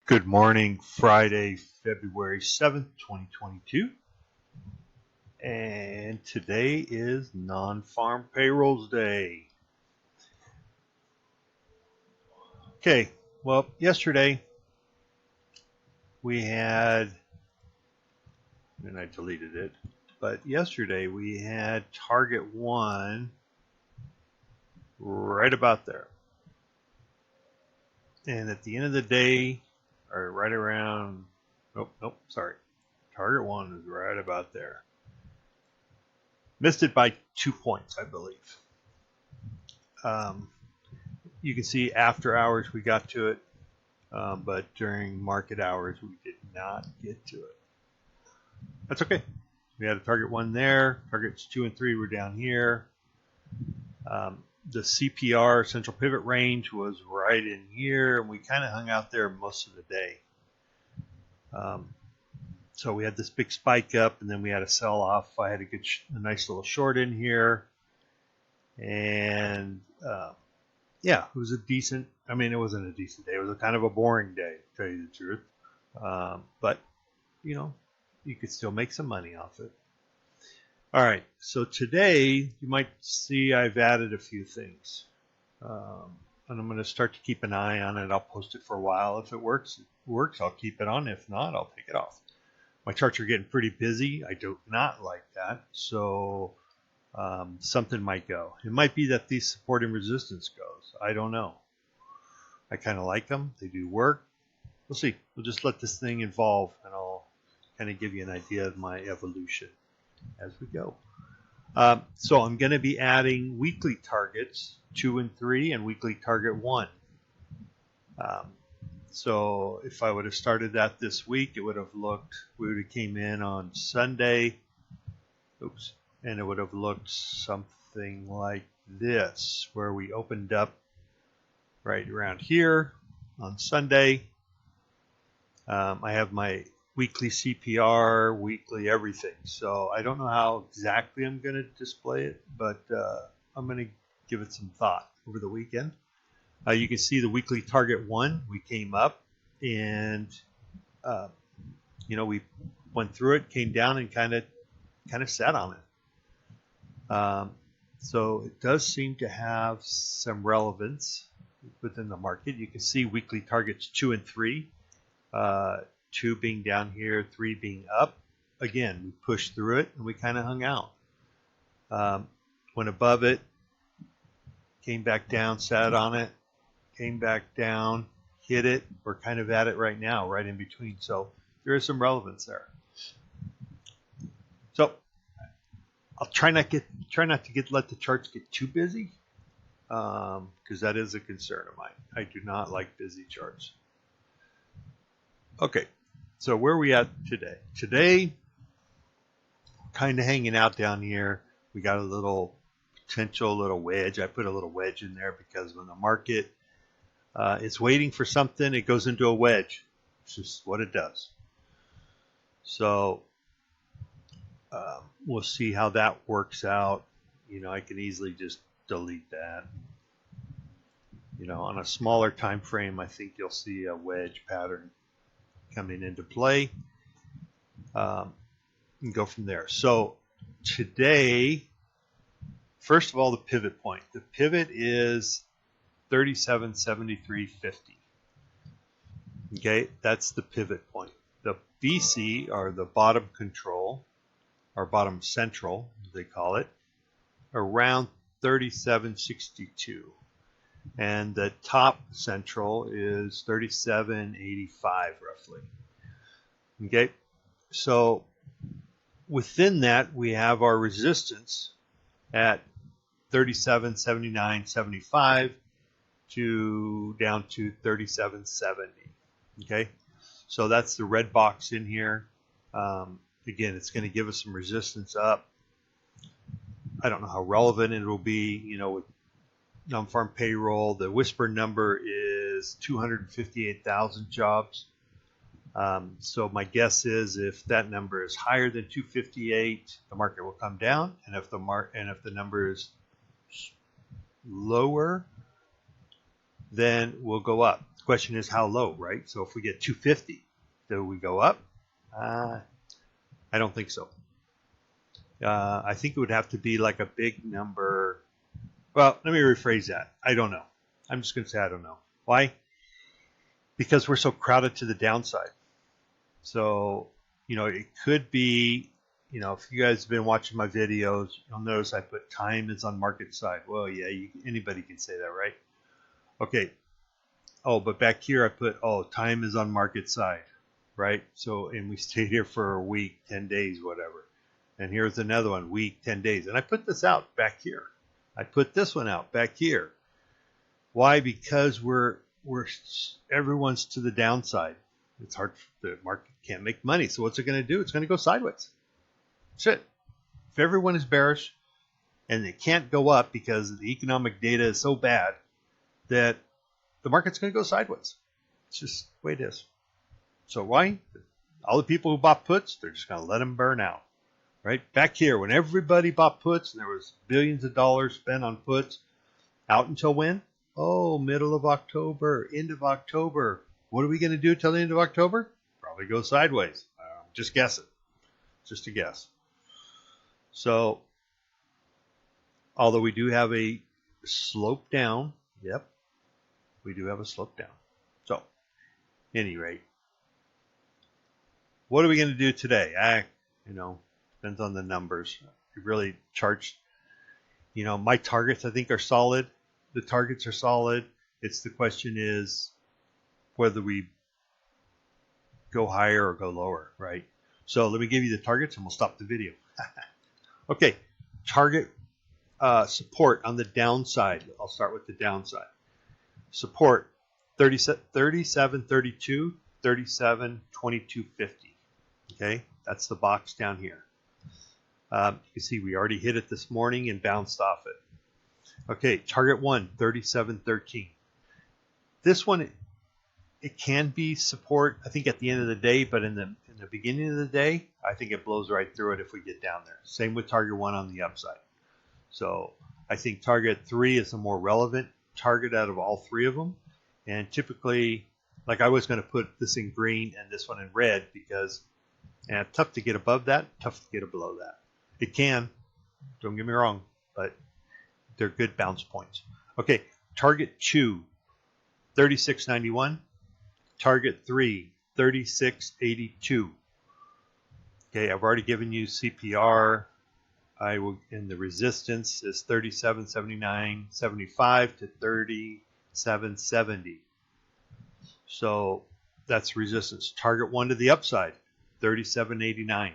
Good morning, Friday, February 7th, 2022. And today is non-farm payrolls day. Okay, well, yesterday we had, and I deleted it, but yesterday we had target one right about there. And at the end of the day, or right around, target one is right about there. Missed it by 2 points, I believe. You can see after hours we got to it, but during market hours we did not get to it. That's okay. We had a target one there. Targets 2 and 3 were down here. The CPR, central pivot range, was right in here, and we kind of hung out there most of the day. So we had this big spike up, and then we had a sell off. I had a nice little short in here, and yeah, it was a decent. I mean, it wasn't a decent day. It was a kind of a boring day, to tell you the truth. But you could still make some money off it. All right, so today you might see I've added a few things, and I'm going to start to keep an eye on it. I'll post it for a while. If it works, I'll keep it on. If not, I'll take it off. My charts are getting pretty busy. I do not like that, so something might go. It might be that these support and resistance goes. I don't know. I kind of like them. They do work. We'll see. We'll just let this thing evolve, and I'll kind of give you an idea of my evolution as we go. So I'm going to be adding weekly targets 2 and 3 and weekly target 1. So if I would have started that this week, it would have looked, we would have came in on Sunday, and it would have looked something like this, where we opened up right around here on Sunday. I have my weekly CPR, weekly everything. So I don't know how exactly I'm going to display it, but I'm going to give it some thought over the weekend. You can see the weekly target 1. We came up and, we went through it, came down, and kind of sat on it. So it does seem to have some relevance within the market. You can see weekly targets 2 and 3. 2 being down here, 3 being up. Again, we pushed through it and we kind of hung out. Went above it, came back down, sat on it, came back down, hit it. We're kind of at it right now, right in between. So there is some relevance there. So I'll try not to let the charts get too busy, because that is a concern of mine. I do not like busy charts. Okay, so where are we at today? Today, kind of hanging out down here. We got a potential little wedge. I put a little wedge in there because when the market is waiting for something, it goes into a wedge. It's just what it does. So we'll see how that works out. I can easily just delete that. On a smaller time frame, I think you'll see a wedge pattern coming into play, and go from there. So today, first of all, the pivot point. The pivot is 37.73.50. Okay, that's the pivot point. The BC, or the bottom control, or bottom central, as they call it, around 37.62. And the top central is 37.85 roughly. Okay, so within that we have our resistance at 37.79.75 down to 37.70. Okay, so that's the red box in here. Again, it's going to give us some resistance up. I don't know how relevant it will be, with non-farm payroll. The whisper number is 258,000 jobs. So my guess is if that number is higher than 258, the market will come down, and if the number is lower, then we'll go up. question is how low, right? So if we get 250, do we go up? I don't think so. I think it would have to be like a big number. Well, let me rephrase that. I don't know. I'm just going to say I don't know. Why? Because we're so crowded to the downside. So, it could be, if you guys have been watching my videos, you'll notice I put time is on market side. Well, yeah, anybody can say that, right? Okay. Oh, but back here I put, time is on market side, right? So, and we stayed here for a week, 10 days, whatever. And here's another one, week, 10 days. And I put this out back here. I put this one out back here. Why? Because everyone's to the downside. It's hard. The market can't make money. So what's it going to do? It's going to go sideways. That's it. If everyone is bearish and it can't go up because the economic data is so bad that the market's going to go sideways. It's just the way it is. So why? All the people who bought puts, they're just going to let them burn out. Right? Back here, when everybody bought puts and there was billions of dollars spent on puts, out until when? Oh, middle of October, end of October. What are we going to do till the end of October? Probably go sideways. Just guess it. Just a guess. So, although we do have a slope down, yep, we do have a slope down. So, any rate, what are we going to do today? Depends on the numbers. It really charts. My targets I think are solid. The targets are solid. It's the question is whether we go higher or go lower, right? So let me give you the targets and we'll stop the video. Okay, target support on the downside. I'll start with the downside. Support 37.32, 37.22.50. Okay, that's the box down here. You can see we already hit it this morning and bounced off it. Okay, target 1, 37.13. This one, it can be support, I think, at the end of the day, but in the beginning of the day, I think it blows right through it if we get down there. Same with target 1 on the upside. So I think target 3 is a more relevant target out of all three of them. And typically, like I was going to put this in green and this one in red because tough to get above that, tough to get below that. It can, don't get me wrong, but they're good bounce points. Okay, target 2, 36.91. Target 3, 36.82. Okay, I've already given you CPR. And the resistance is 37.79.75 to 37.70. So that's resistance. Target 1 to the upside, 37.89.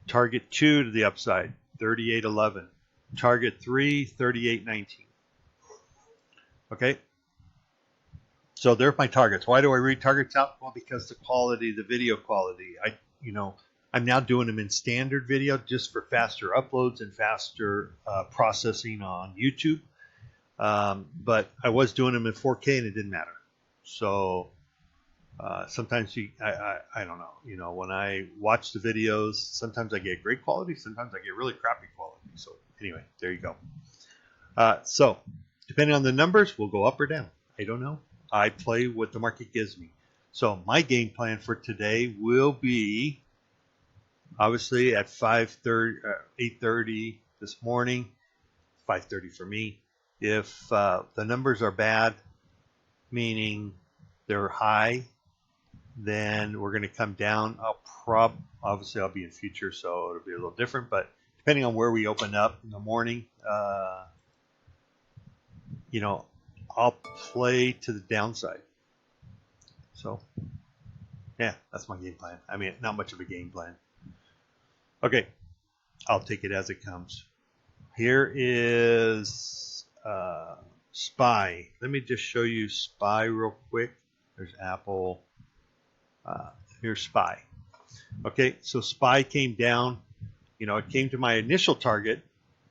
Target 2 to the upside, 38.11. Target 3, 38.19. Okay. So there's my targets. Why do I read targets out? Well, because the quality, the video quality. I'm now doing them in standard video just for faster uploads and faster processing on YouTube. But I was doing them in 4K and it didn't matter. So sometimes I don't know. When I watch the videos, sometimes I get great quality, sometimes I get really crappy quality. So anyway, there you go. So depending on the numbers, we'll go up or down. I don't know. I play what the market gives me. So my game plan for today will be obviously at 8:30 this morning, 5:30 for me. If the numbers are bad, meaning they're high, then we're going to come down. Obviously I'll be in future, so it'll be a little different, but depending on where we open up in the morning, I'll play to the downside. So yeah, that's my game plan. I mean, not much of a game plan. Okay, I'll take it as it comes. Here is SPY. Let me just show you SPY real quick. There's Apple. Here's SPY. Okay, so SPY came down. It came to my initial target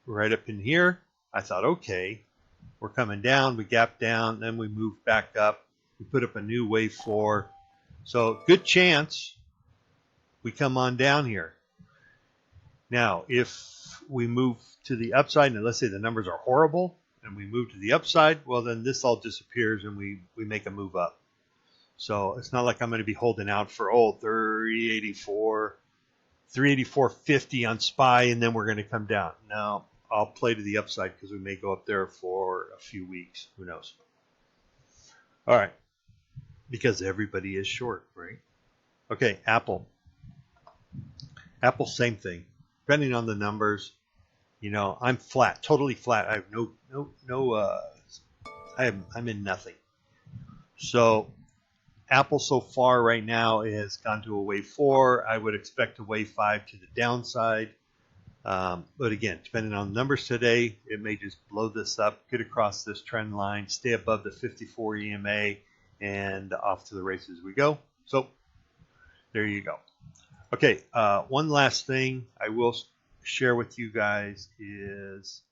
right up in here. I thought, okay, we're coming down. We gapped down, then we moved back up. We put up a new wave 4. So good chance we come on down here. Now, if we move to the upside, and let's say the numbers are horrible, and we move to the upside, well, then this all disappears and we make a move up. So it's not like I'm going to be holding out for 384, 384.50 on SPY, and then we're going to come down. No, I'll play to the upside because we may go up there for a few weeks. Who knows? All right, because everybody is short, right? Okay, Apple. Apple, same thing. Depending on the numbers, I'm flat, totally flat. I have I'm in nothing. So Apple so far right now has gone to a wave 4. I would expect a wave 5 to the downside. But again, depending on the numbers today, it may just blow this up, get across this trend line, stay above the 54 EMA, and off to the races we go. So there you go. Okay, one last thing I will share with you guys is